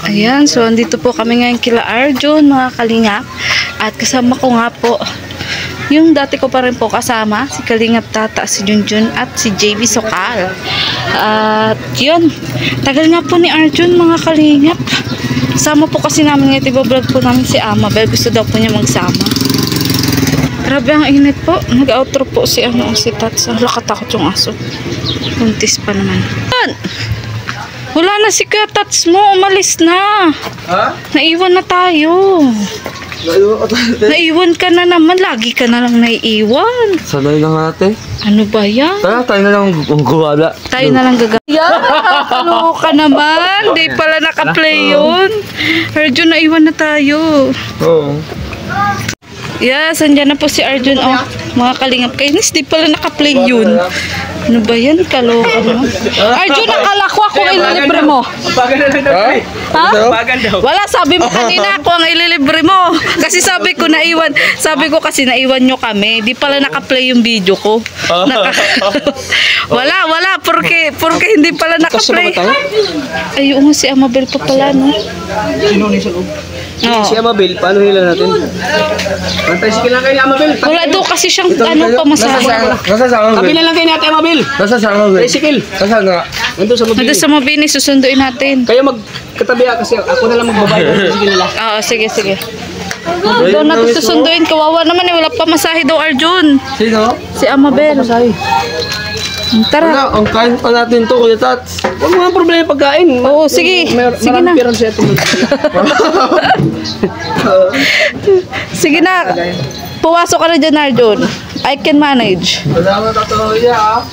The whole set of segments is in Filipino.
Ayan, so andito po kami ngayon kila Arjun, mga kalingap. At kasama ko nga po yung dati ko pa rin po kasama, si Kalingap Tata, si Junjun at si JB Sokal. At yun, tagal nga po ni Arjun, mga kalingap. Sama po kasi namin ngayon, ibablog po namin si Amabel. Gusto daw po niya magsama. Grabe ang init po. Nag-outro po si Tats. Lakatakot yung aso. Buntis pa naman. Wala na si Kuya Tats mo. Umalis na. Ha? Naiwan na tayo. Naiwan ka na naman. Lagi ka na lang naiiwan. Sanay lang ate. Ano ba yan? Tara, tayo na lang gumala. Tayo na lang gagawin. Yan! Nakakalo ka naman. Di pala naka-play yun. Arjun, naiwan na tayo. Oo. Yes, andyan na po si Arjun. Oh, mga kalingap. Kainis, di pala naka-play yun. Ano ba yan? Kaloka mo. Arjun, akala ko ako ililibre mo. Bagan na daw. Ha? Bagan daw. Wala, sabi mo kanina ako ang ililibre mo. Kasi sabi ko naiwan. Sabi ko kasi naiwan nyo kami. Di pala naka-play yung video ko. Wala. Porque hindi pala naka-play. Ayun, si Amabel pa pala, no? Sino ni sa loob? Oh. Si Amabel, paano hila natin? Antay sige lang kayo ni Amabel. Wala daw kasi siyang pamasahe. Nasa sa Amabel. Kabilan lang kayo ni Ate Amabel. Nasa sa Amabel. Tricycle. Nasa na. Nandun sa Mabini. Nandun sa Mabini, susunduin natin. Kayo magkatabi kasi ako na lang magbabayad. Sige nila. Oo, sige. Doon natin susunduin. Kawawa naman eh. Wala pa masahe daw, Arjun. Sino? Si Amabel. Tara. Ang kain pa natin to, Kuya Tats. Huwag mo nga problema pagkain. Oo, sige. Sige na. Marami siya tumulong. Sige na. Puwasok ka na dyan, Arjun. I can manage. Salamat ato niya,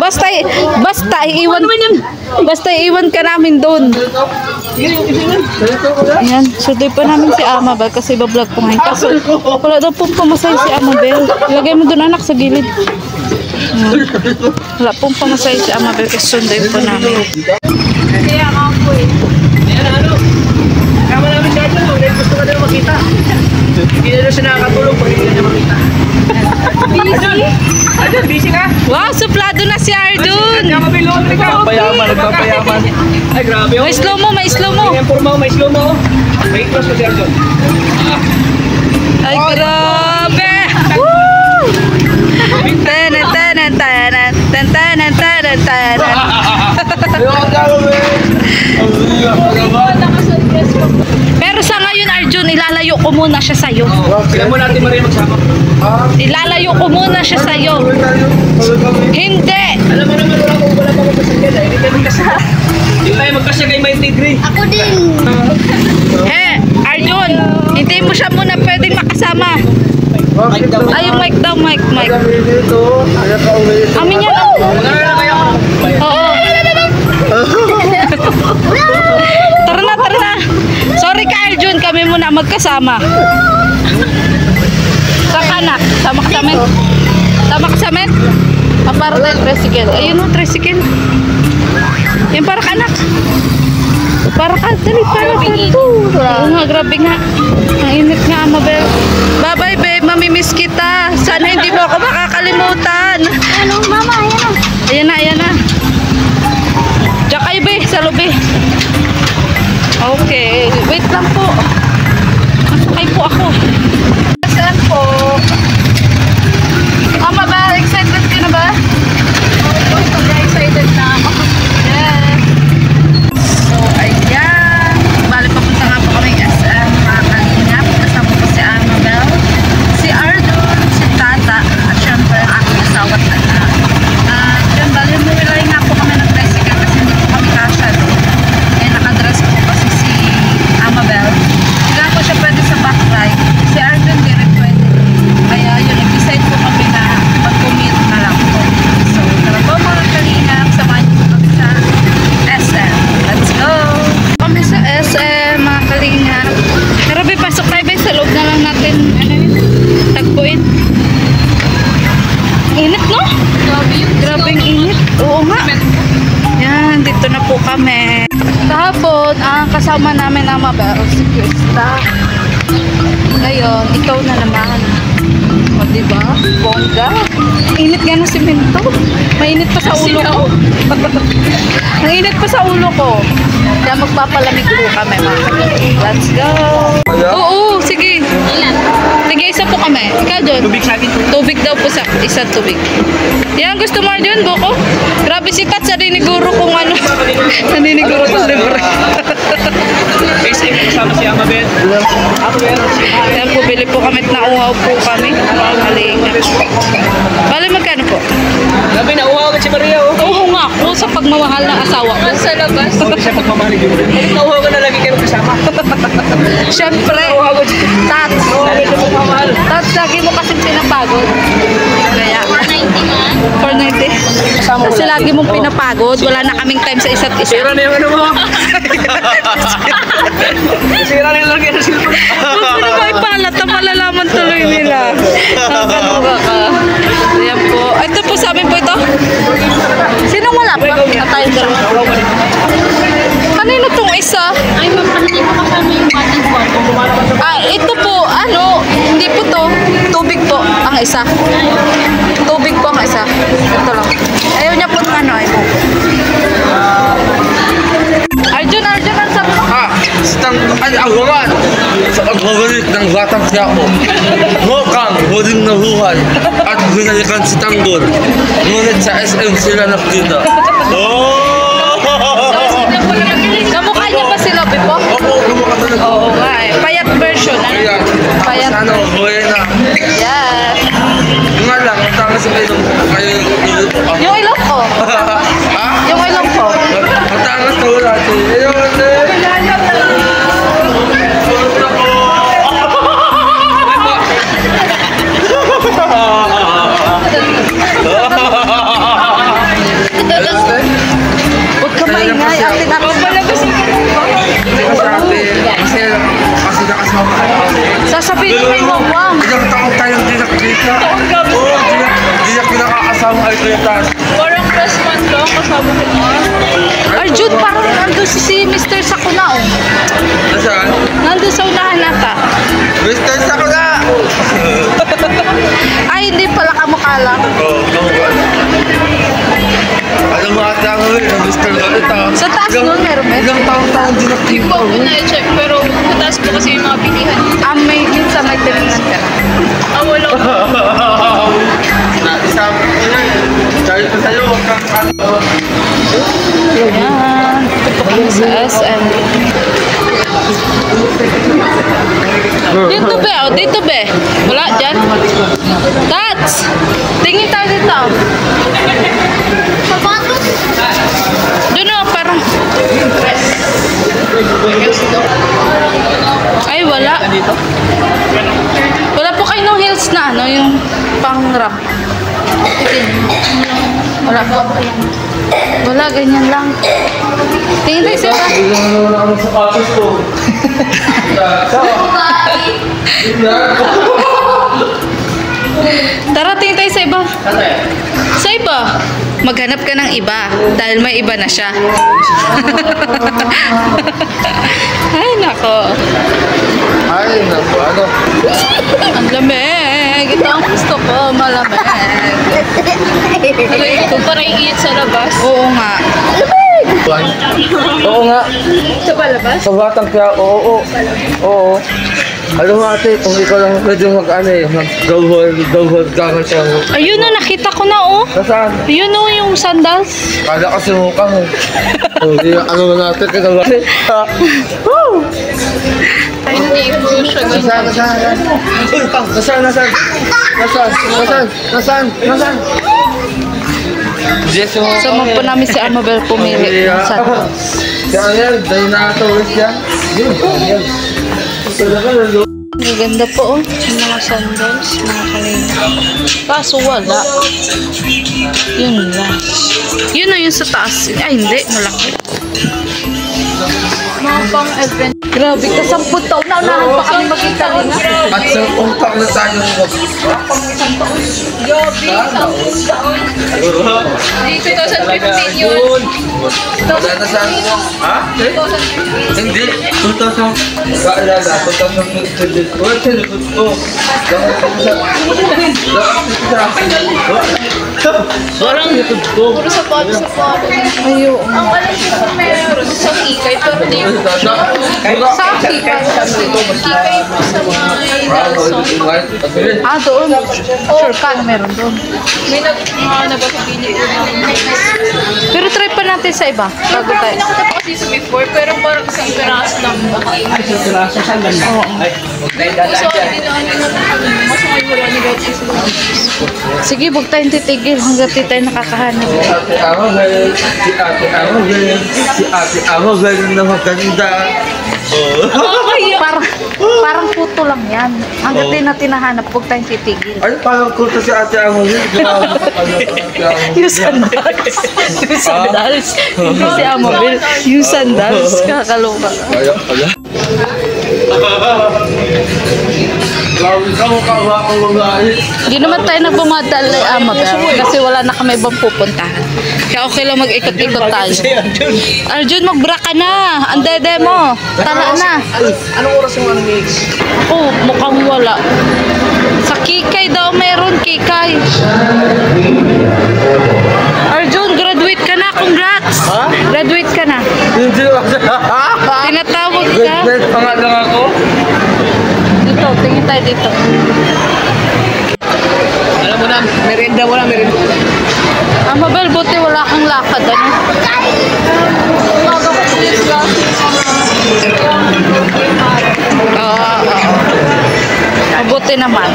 Basta iiwan ka namin doon. Ayan, sudoy pa namin si Amabel kasi bablog po ngayon. Kaso wala daw pong pamasay si Amabel. Ilagay mo doon, anak, sa gilid. Wala pong pamasay si Amabel kasi sundoy po namin. Kaya nga po eh. Ayan, ano? Kama namin siya dyan. Gusto ka na makita. Hindi na siya nakakatulong pag hindi na makita. Busy? Ayun, busy ka? Wow, suplado na si Arjun. Nagpapayaman. Ay, grabe. May slow mo. May informa, may slow mo. May close ko si Arjun. Ay, grabe. Woo! Pero sa ngayon, Arjun, ilalayo ko muna siya sa'yo. Kaya mo natin Maria magsama. Ilalayo ko muna siya sa'yo. Hindi! Alam mo naman wala pa magkasagay. Hindi kami kasagay. Hindi tayo magkasagay may degree. Ako din. Arjun, hindi mo siya muna pwedeng makasama. Ay, mic daw, mic. Amin yan. Oo. Tara na. Sorry ka, Arjun, kami muna magkasama. Saka na. Sama ka sa amin? Para tayo tricycle. Ayun o, tricycle. Yan, para ka, anak. Para ka, dali, para ka to. Oo nga, grabe nga. Ang init nga, Amabel. Bye-bye, babe. Mamimiss kita. Sana hindi mo ako makakalimutan. Ano, mama, ayan o. Ayan na. Diyan kayo, be, sa lobby. Okay, wait lang po. Masakay po ako. Saan po? Amabel, excited ka na ba? Excited na ako. Yes. So, ayan. Bali, papunta nga po kami SM, mga kalingap. Kasama po si Amabel, si Arjun, si Tata, at syempre ang aking asawa at anak. At yun, bali, muwilay nga po kami ng tricycle kasi hindi po kami kasya doon. Kaya nakadress po kasi si Amabel. Hindi lang po siya pwede sa back ride. Si Arjun di rin pwede. Kaya yun, nag-decide po kami na mag-commute na lang po. So, tara po mga kalingap, samahan niyo po sa SM. Let's go! Kami sa SM, mga kalingap. Grabe, pasok tayo ba? Sa loob na lang natin, tagpuin. Init, no? Grabing init. Oo nga. Yan, dito na po kami. Kahapon, ang kasama namin ang Amabel, si Krista. Ngayon, ikaw na naman. O, diba? Bongga. Init nga ng simento. Mainit pa sa ulo ko. Ang init pa sa ulo ko. Kaya magpapalamig po kami mga kalingap. Let's go! Oo, sige. Sige, isa po kami. Ikaw dun. Tubig sa akin. Tubig daw po sa isang tubig. Yan, gusto mo dyan, Boko? Grabe si Tat, naniniguro kung ano. Naniniguro kung libre. Guys, ay kasama si Amabel. Yan po, bili po kami at nauhaw po kami. Kalingap. Bale, magkano po? Gabi, nauhaw ka si Maria. Oo nga ako sa pagmamahal ng asawa ko. Sa labas. Hindi siya pagmamahal din. Nauhaw ka na lagi kayo kasama. Siyempre, Tat. Tat, lagi mo kasi pinapagod. Kaya, 490. Kasi lagi mong pinapagod, wala na kaming time sa isa't isa. Sira na yung ano mo. Sira na yung lagi na silpa. Huwag mo na ba ipalata, malalaman tuloy nila. Nakakanuka ka. Ayan po. Ito po sa amin po ito. Sinong wala pa? Tayo dalawa. Kanino tong isa? Ay, ma'am, kanina ko kasama yung batang ko. Ito po, ano, hindi po to. Tubig po ang isa. Tubig po ang isa. Ito lang. Ayaw niya po ng ano, ay po. Arjun, ang sabi mo. Awaman sa pagbabalik ng batang Quiapo. Mukhang huling nabuhay at binalikan si Tanggol. Ngunit sa SM sila nakita. Kamukha niya ba si Lobby po? Opo, lumaka talaga. Oo nga eh. Payat version, ano? Ayan. Payat. Ano, buhay na. Yes. Nga lang, ang tanga sa kayo kayo niluluto ka. Yung ilong ko. Ha? Yung ilong ko. Ang tanga sa wala. Ayun, Huwag ka maingay. Ate na ako. kasi nakasama ka na. Sasabihin ko kay Wawang. Ilang taon tayong di nakikita. Oo, di na pinakakasama ay Cletas. Parang first month lang kasama ko na. Arjun, parang nandun si Mr. Sakunao. Nasaan? Nandun sa unahan nata. Mr. Sakuna! Ay, hindi pala kamukha lang. Oo, kamukha. Alam mo ate ang uwi ng Mr. Lolita. Sa taas nun, meron ba? Ilang taon di nakikita. Hindi ko ako na-check, pero mataas ko kasi yung mga bilihan. May minsan may tinignan ka. Wala ko. Naisama ko na eh. Dahil pa sa'yo, huwag kang ano. Ayan. Ito po kami sa SM. Dito be, oh. Dito be. Wala dyan. Tats! Tingin tayo dito. Sapatos? Doon o, parang... Ay, wala. Wala po kayo ng heels na ano, yung pang-rock. Wala po. Wala, ganyan lang. Tingin tayo siya. Ang sapatos ko. Tara, tingin tayo sa iba. Sa iba. Maghanap ka ng iba dahil may iba na siya. Ay, nako. Ay, naku, ano? Ang lamig. Ito ang gusto ko, malamig. Ito parang iinit sa labas. Oo nga. Oo nga. Sa palabas? Sa batang kaya, oo. Oo. Alam mo ate, kung ikaw lang pwede mag-ano eh, mag-gawhol ka nga siya. Ayun na, nakita ko na oh. Nasaan? Ayun oh, yung sandals. Kala kasi mukhang eh. Hindi, ano na natin, kagawa. Ay, hindi-improve siya. Nasaan? Nasaan? Yes, yung... Sumag po namin si Amabel pumili ng sandals. Kaya yan, dahil nakatawis yan. Yun. Maganda po oh. Yung mga sandals, mga kalina. Kaso wala. Yun lang. Yun na yung sa taas. Ay, hindi. Malaki. Mga pang-event. Grabe, kasamput taon na unahan pa kami magkikalinga. At sa umpang na tayo Yobi, 10 taon. Di 2015 yun. wala na sa ano. Ha? 2015. Hindi. 2000. Kaalala, 2015. Wala siya lupot ko. Parang lupot ko. Puro sapatos. Ayun. Ang alam ko kung meron sa Kikay, pero Sa Kikay. Kikay po sa may Nelson. Ah, doon. Sure ka na meron doon. May nagpapabili po namin. Pero try pa natin sa iba. Bago tayo. Nakita po kasi sa before, pero parang isang piraso lang baka. So, hindi na masungay mo lang ni Gati sila. Sige, huwag tayong titigil hanggang di tayo nakakahanap. Si Ate Amabel na maganda. Parang puto lang yan. Hanggang di natin nahanap, huwag tayong titigil. Ay, parang kulto si Ate Amabel. Yung sandals. Yung sandals. Hindi si Amabel. Yung sandals. Kakaloka. Kaya pala. Hindi naman tayo nagbumadal kay Amabel kasi wala na kami ibang pupuntahan. Kaya okay lang mag-ikot-ikot tayo. Arjun, mag-bra ka na. Ang dede mo. Tala na. Anong oras yung mix? Oh, mukhang wala. Sa Kikay daw meron, Kikay. Arjun, graduate ka na. Congrats. Graduate ka na. Hindi ba? Tinatawag ka. Wait, pangalan ako? Dito, tingin tayo dito. Alam mo na, merienda mo na, merienda. Amabel, buti wala kang lakad. Ano? Oo. Mabuti naman.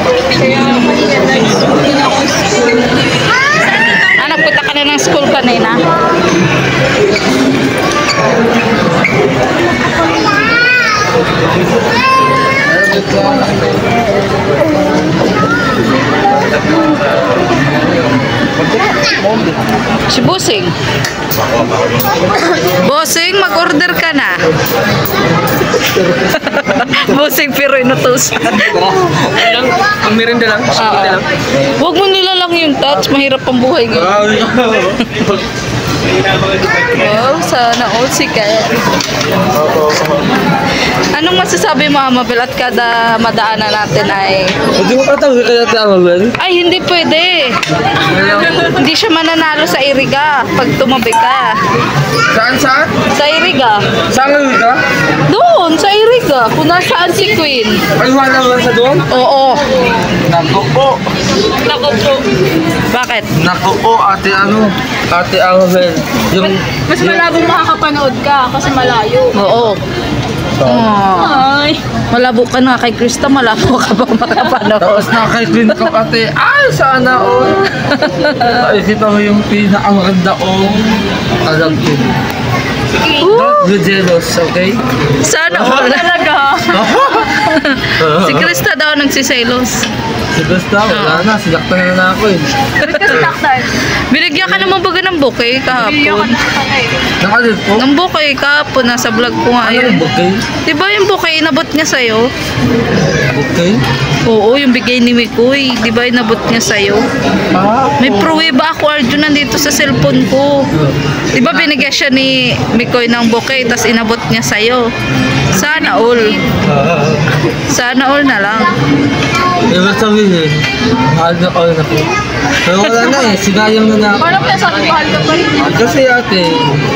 Ah, nagpunta ka na ng school kanina? Si Bossing. Bossing, mag-order ka na. Bossing, pero inutusan. Ang merienda lang. Huwag mo nilalang yung touch. Mahirap ang buhay ngayon. Wow, sana all si Kaya. Anong masasabi mo, Amabel, at kada madaanan natin ay... Hindi mo katawin kay Ate Amabel? Ay, hindi pwede. Hindi siya mananalo sa Iriga pag tumabi ka. Saan? Sa Iriga. Saan ka? Doon, sa Iriga. Kung nasaan si Queen. Ay, wala ba sa doon? Oo. Naku po. Nako po. Bakit? Naku po, Ate Amabel. Yung... Mas malabong makakapanood ka kasi malayo. Oo. Ay. Malabo ka na kay Krista, malabo ka ba makapanood? Tapos naka-clean ko, Ate. Ay, sana all. Ay, kita mo yung pinakamaganda ko. Alam ko. Don't be jealous, okay? Sana all talaga. Si Krista daw nagsiselos. Si Gusta, wala na. Sinaktan na ako eh. Binigyan ka naman baga ng bouquet kahapon. Nakalit po. Ng bouquet kahapon, nasa vlog ko nga Ano yung yun. bouquet? Diba yung bouquet, inabot niya sa'yo? Bouquet? Oo, yung bigay ni Mikoy. Diba inabot niya sa'yo? May pruweba ako, Arjun, nandito sa cellphone ko. Diba binigyan siya ni Mikoy ng bouquet, tas inabot niya sa'yo? Sana all. Sana all na lang. Ibig sabihin, mahal na all na po. Pero wala na eh, sinayang na ako. Parang kaya sa akin, mahal ka pa rin. Kasi ate,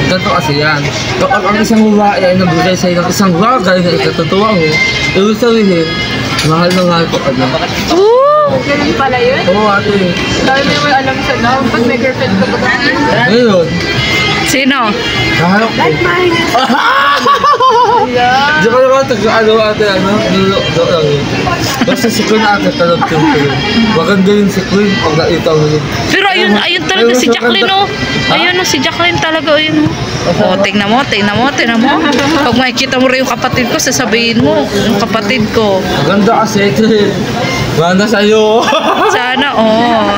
ganito kasi yan. Kapag ang isang babae ay nagbigay sa'yo ng isang bagay na ikatutuwa mo, ibig sabihin, mahal na mahal ko ka na. Ooh! Ganun pala yun. Oo ate. Dahil may may alam sa love, pag may girlfriend ka ba? Ngayon, Sino? kahal ko. Di ko naman taga-ano ate, do lang yun. Basta si Queen ate, talog yung Queen. Maganda yun si Queen pag nakita mo yun. Pero ayun talaga si Jacqueline, oh. Ayun, oh, si Jacqueline talaga, ayun, oh. Oh, tingnan mo. Pag makikita mo rin yung kapatid ko, sasabihin mo, yung kapatid ko. Maganda kasi ito eh. Maganda sa'yo. Sana, oh.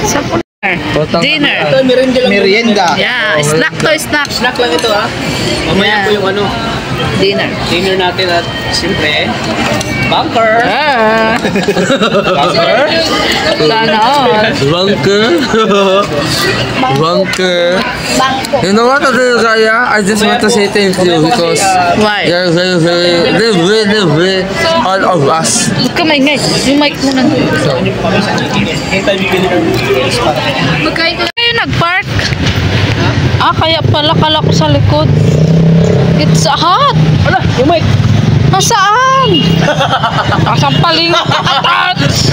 Sa dinner. Ito, merienda lang. Merienda. Yeah, snack to, snack. Snack lang ito ha. Mamaya Yeah. po yung ano, Dinner. dinner natin at siyempre, bunker. Ah. Sana all. Bunker. You know what, Ate Raya? I just want to say thank you because Why? you're very, all of us. Huwag ka maingay. Yung mic mo nandun. Magkain ka Kayo nag-park? Ah, kaya pala kala ko sa likod. It's hot. Ala, yung mic. Nasaan? Nasaan palingot ka, Tats?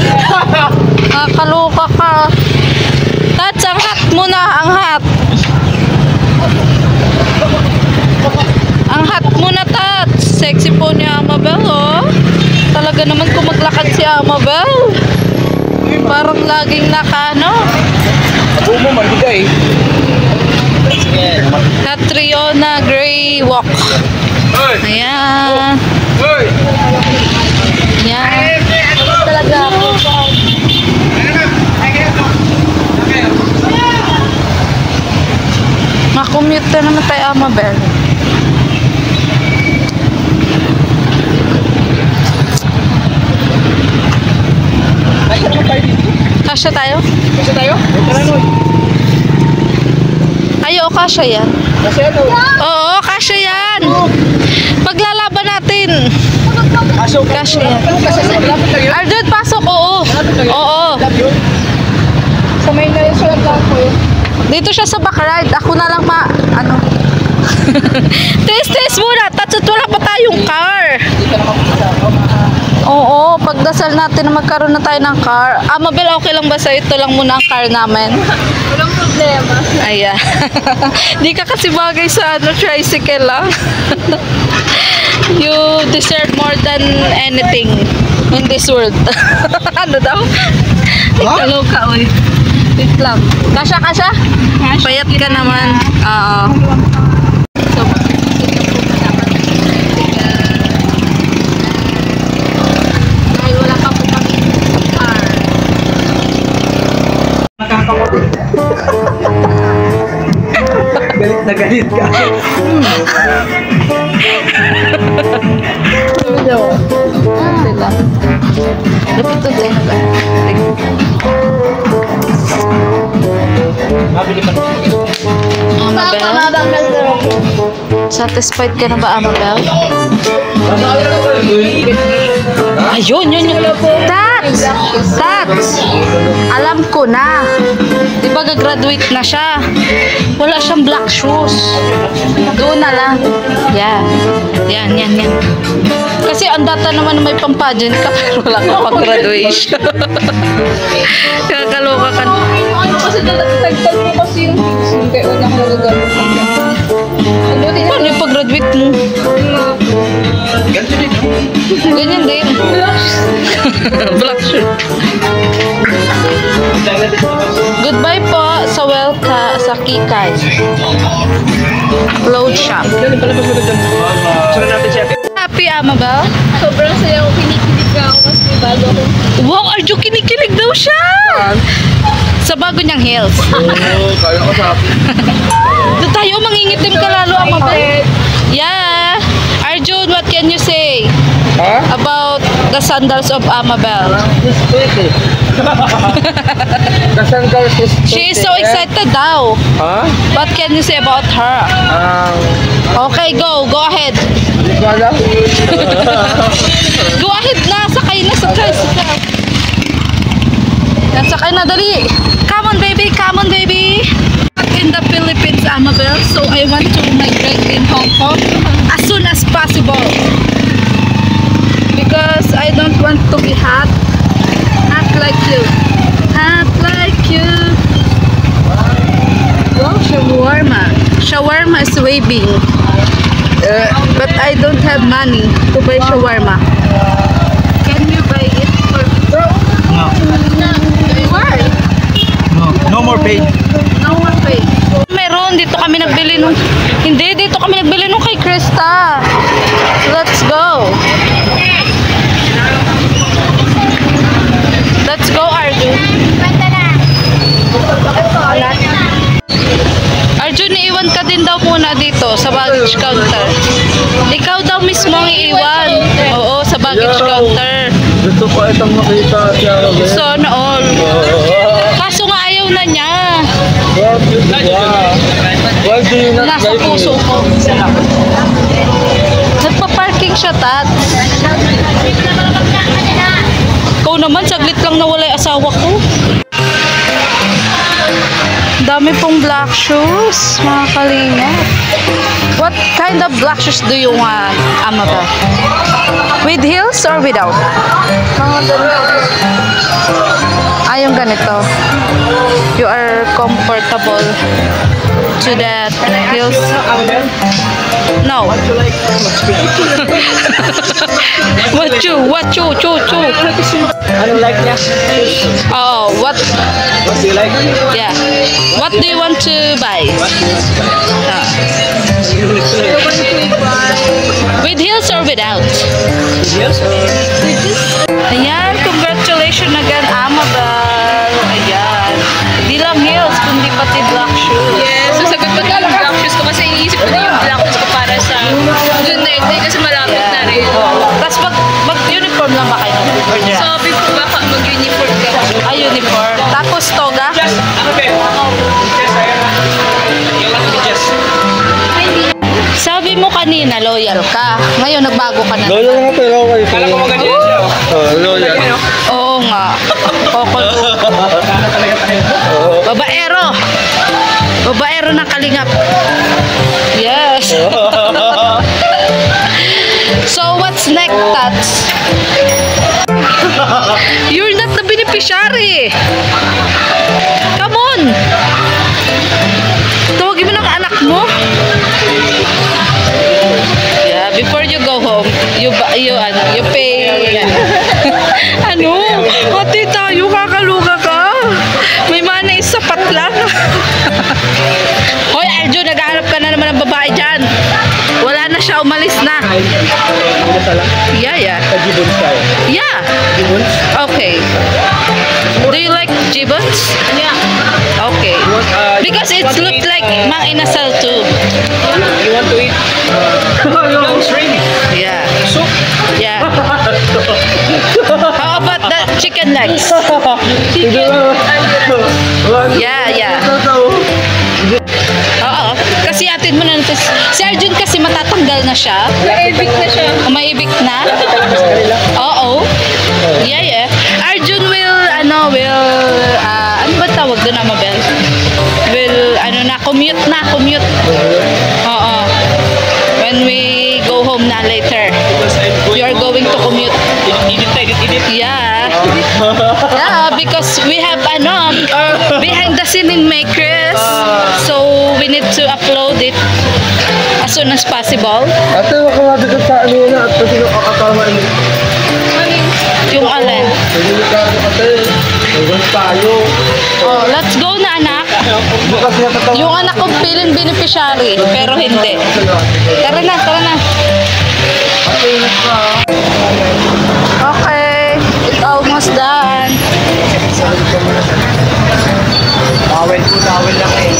Nakakaloka ka. Tats, ang hot mo na, ang hot. Ang hot mo na, Tats. Sexy po ni Amabel, oh. Talaga naman kung maglakad si Amabel. Parang laging nakano. Ako mo, magbigay. Catriona Gray Walk. Ayan. Ayan. Talaga ako. Makommute na naman tayo, Amabel. Ay, ano tayo dito? Kasya tayo? Kasi tayo? Tara, Noy. Ayo, kasya yan. Kasi ano? Oo, kasya yan. Paglalaban natin. Kaso, Kasya yan. kasi sa lapit lang yun. Arjun, pasok, oo. Oo. Sa may na siya lang ko. Dito siya sa backride. Ako na lang Test muna. Tatsat wala pa tayong car. Oo, pagdasal natin na magkaroon na tayo ng car. Amabel, okay lang ba sa'yo? Ito lang muna ang car namin. Walang problema. Ayan. Di ka kasi bagay sa tricycle lang. You deserve more than anything in this world. Ano daw? Kaloka, oy. Wait lang. Kasha? Payat ka naman. Oo. So, dahil wala pa po kami car. Galit na galit ka. Sila. Ito din ba? Mabili pa. Amabel? Satisfied ka na ba, Amabel? Ayun, yun. Tats! Alam ko na. Di ba gagraduate na siya? Wala siyang black shoes. Doon na lang. Yan. Kasi ang data naman na may pang-pageant ka, pero wala ka pang-graduation. Kakaloka ka. Ano kasi tagtag mo kasi yung fixing kaya unang nagagamit ko. Ano din Paano yung pag-graduate mo? Ganito din. Ganyan din. Black shoes. Goodbye po sa sa Kikay. Clothes shop. Ganun pala pa sa Tsaka natin siya. Happy, Amabel? Sobrang saya ko, kinikilig ka ako kasi bago ako. Wow, Arjo, kinikilig daw siya! Sa bago niyang heels. Oo, kaya ko sa akin. Doon tayo, mangingitim ka lalo, Amabel. Yeah. Arjun, what can you say Ha? about the sandals of Amabel? The sandals is She is so excited daw. Ha? What can you say about her? Okay, go ahead. Hindi ko alam. Go ahead na, sakay na sa tricycle. Yan, sakay na, dali. Come on, baby. In the Philippines, Amabel, so I want to migrate in Hong Kong as soon as possible. Because I don't want to be hot like you. Wow, shawarma is waving. But I don't have money to buy shawarma. Can you buy it for me? Why? No more pain. No one pay. Meron, dito kami nagbili nung kay Krista. Let's go. Let's go, Arjun. Arjun, iiwan ka din daw muna dito sa baggage counter. Ikaw daw mismo ang iiwan. Oo, sa baggage counter. Gusto ko itong makita siya. Sana all. Kaso nga ayaw na niya. Why do you not Nasa like puso me? ko. Nagpa-parking siya, Tats. Ikaw naman, saglit lang nawala yung asawa ko. dami pong black shoes, mga kalinga. What kind of black shoes do you want, Amabel? With heels or without? Mga ganito. Yung ganito. You are comfortable to that heels. No. What you? I don't like that. Oh, what? What do you like? Yeah. What do you want to buy? With heels or without? Yes. Ayan, congratulations again, Amabel. Ayan. Di lang heels, kundi pati black shoes. Yes, sasagot ko na lang black shoes ko kasi iniisip ko na yung black shoes ko para sa Junday kasi malapit na rin. Tapos mag-uniform lang ba kayo? Or dress? Sabi ko baka mag-uniform ka. Uniform. Tapos toga? Yes. Okay. Yes, I am. You want to be Jess? Sabi mo kanina, loyal ka. Ngayon, nagbago ka na. Loyal nga pero okay. Kala ko maganda siya. Loyal. Oo nga. Kala talaga tayo. Babaero. Babaero ng kalingap. Yes. So, what's next, Tats? You're not the beneficiary. Come on. Tawagin mo ng anak mo. Yeah, before you go home, you pay. Ano? Ate tayo, kakaluga ka. May mana sapat lang. Hoy, Arjo, naghahanap ka na naman ng babae dyan. Wala na siya, umalis na. Yeah. Gibbons tayo. Yeah. Gibbons? Okay. Do you like gibbons? Yeah. Okay. Because it looks like Mang Inasal too. You want to eat? Young shrimp. Yeah. Soup. Yeah. How about the chicken legs? Yeah. Oo. Kasi atin mo na si Arjun kasi matatanggal na siya. Naibig na siya. Maibig na. Oo. Yeah. Arjun will ano ba tawag doon, Amabel? Commute. Oo. When we go home na later. We are going to commute. Edit. Yeah. Yeah, because we have behind the scene in Makers. So we need to upload it as soon as possible. Ate, makakadagat sa ano yun at sino kakatama mo? Yung alin. Delikado ate. Huwag tayo. Oh, let's go na, anak. Bukas na tatawa. Yung anak ko feeling beneficiary, pero hindi. Tara na. Ate, ingat ka. Okay, it's almost done. Tawel lang eh.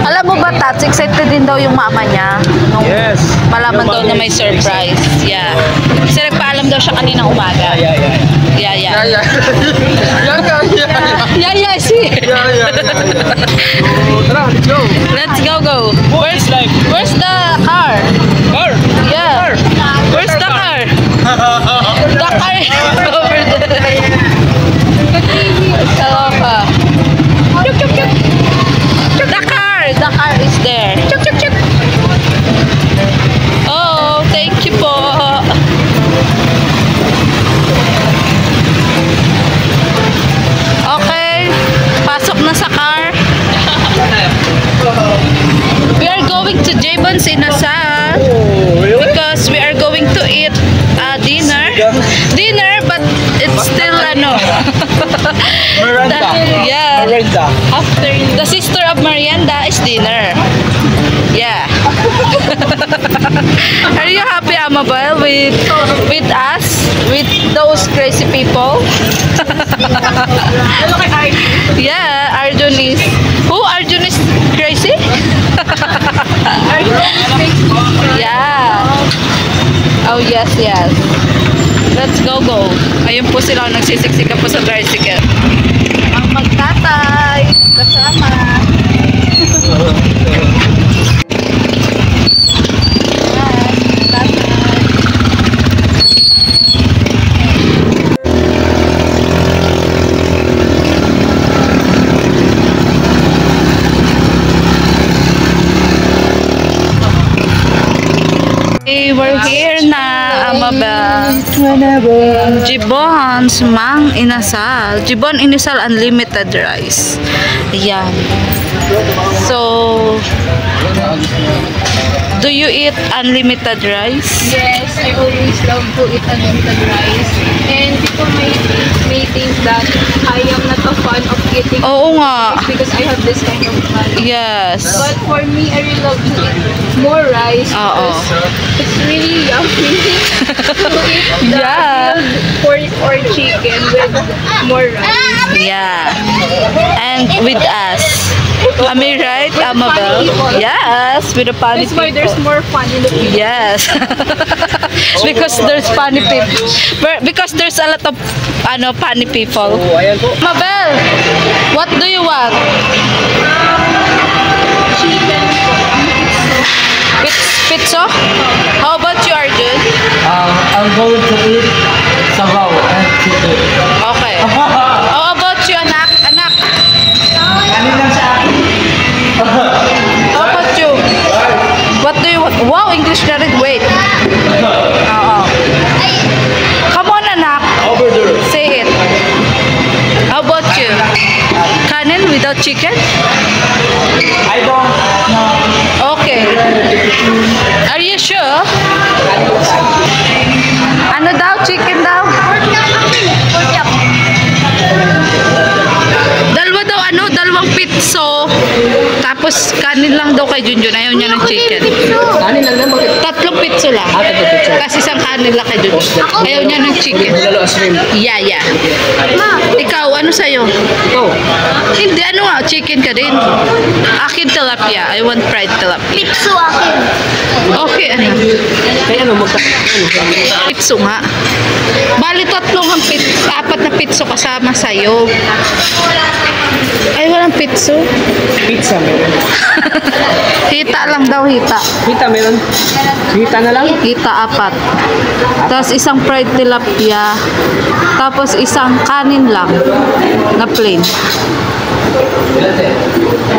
Alam mo ba, Tats, excited din daw yung mama niya nung Yes. malaman daw na may surprise. Yeah. Kasi nagpaalam daw siya kaninang umaga. Yeah. Yeah. Yeah. See. Yeah. Tara, let's go. Let's go. Where's life? Where's the car? Car. Yeah. Where's the car? The car is over there. Kaloka. The car is there. Oh, thank you po. Okay, pasok na sa car. We are going to Jabon's Inasal because we are going to eat dinner, but it's still Miranda. Yeah. Miranda. After the sister of Marianda is dinner. Yeah. Are you happy, Amabel, with us, with those crazy people? Yeah, Arjun is. Who? Arjun is crazy? Yeah. Oh yes. Let's go. Ayun po sila nagsisiksika po sa tricycle. Ang magtatay kasama. Okay, we're here na, Amabel. Jibon's Mang Inasal. Jibon Inasal Unlimited Rice. Ayan. So, do you eat unlimited rice? Yes, I always love to eat unlimited rice. And people may think that I am not a fan of eating Oo nga. rice because I have this kind of fun. Yes. But for me, I really love to eat more rice Oo. because it's really yummy to eat the Yeah. grilled pork or chicken with more rice. Yeah. And with us. Am I right, Amabel? people. Yes, with the funny That's why people. there's more fun in the video. Yes. Because there's funny people. Because there's a lot of funny people. Oh, ayan po. Mabel, what do you want? Chicken. Pizza? How about you, Arjun? I'm going to eat sabaw and chicken. Okay. How about you, anak? Anak? How about you? What do you want? Wow, English na rin. Wait. Oo. Come on, anak. Over there. Say it. How about you? Kanin without chicken? I don't know. Okay. Are you sure? Ano daw? Chicken daw? Dalawang pitso. Tapos kanin lang daw kay Junjun. Ayaw niya ng chicken. Kanin lang na, bakit? Tatlong pitso lang. Tatlong pitso. Tapos isang kanin lang kay Junjun. Ayaw niya ng chicken. Lalo shrimp. Yeah, yeah. Ikaw, ano sa'yo? Ito. Hindi, ano nga, chicken ka din. Akin tilapia. I want fried tilapia. Pitso akin. Okay, ano? Kaya ano, Pitso nga. Bali, apat na pitso kasama sa'yo. Ay, walang pitso. Pizza meron. Hita lang daw, hita. Pita meron. Pita na lang. Hita, apat. Tapos isang fried tilapia. Tapos isang kanin lang na plain.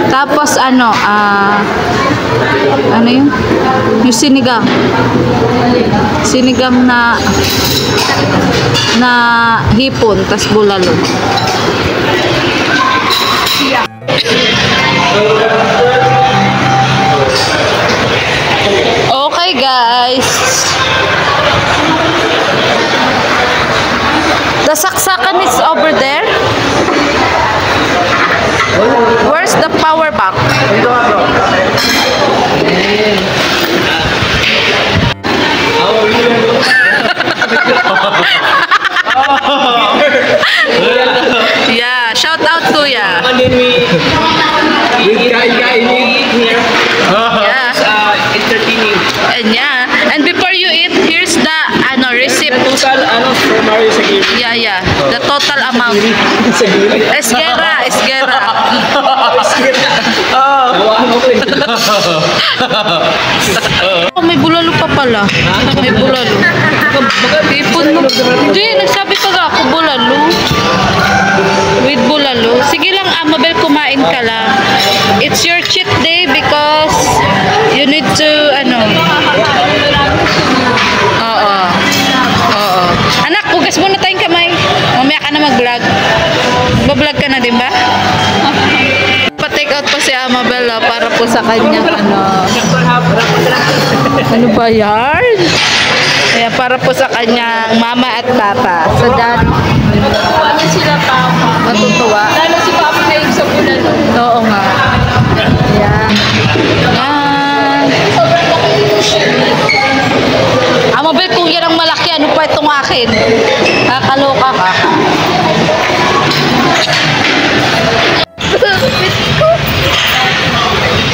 Tapos ano yun? Yung sinigang. Sinigang na hipon, tas bulalo. Okay, guys. The saksakan is over there. Where's the power bank? Yeah, shout out Kuya. And then we eat here. Yeah. Entertaining. And yeah. And before you eat, here's the receipt. Total, from Mario sa game. Yeah, yeah. The total amount. Sa game. Esguerra. Gawahan ako eh. Oh, may bulalo pa pala. May bulalo. Ipon mo. Hindi, nagsabi pa nga ako bulalo. With bulalo. Sige lang, Amabel, kumain ka lang. It's your cheat day because you need to, Oo. Anak, hugas muna tayong kamay. Mamaya ka na mag-vlog. Ba-vlog ka na din ba? Pa-take out pa si Amabel para po sa kanya ano ba yan? Ayan, para po sa kanyang mama at papa. Sa dad. Ano sila papa? Matutuwa. Lalo si papa na yung sa bulan. Oo nga. Ayan. Ayan. Sobrang laki yung share. Amabel, kung yan ang malaki, ano pa itong akin? Kakaloka ka.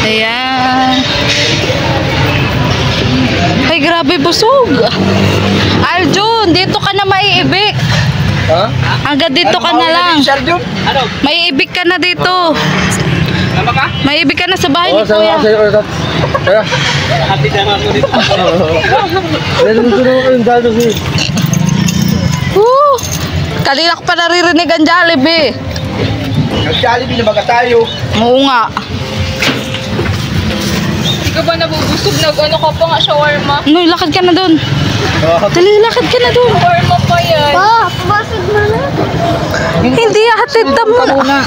Ayan. Ay, grabe, busog. Arjun, dito ka na maiibig. Ha? Hanggang dito ka na lang. Ano? Maiibig ka na dito. Tama ka? Maiibig ka na sa bahay ni Oh, sama Kuya. ka sa'yo ulit. Kaya, Hati na ako dito. dahil gusto naman kayong dalo siya. Woo! Kanina ko pa naririnig ang Jollibee. Nag-Jollibee na baga tayo. Oo nga. ka ba nabubusog? Nag-ano ka pa nga, shawarma? Noy, lakad ka na doon. Dali, lakad ka na doon. Shawarma pa yan. Hindi, hatid mo na.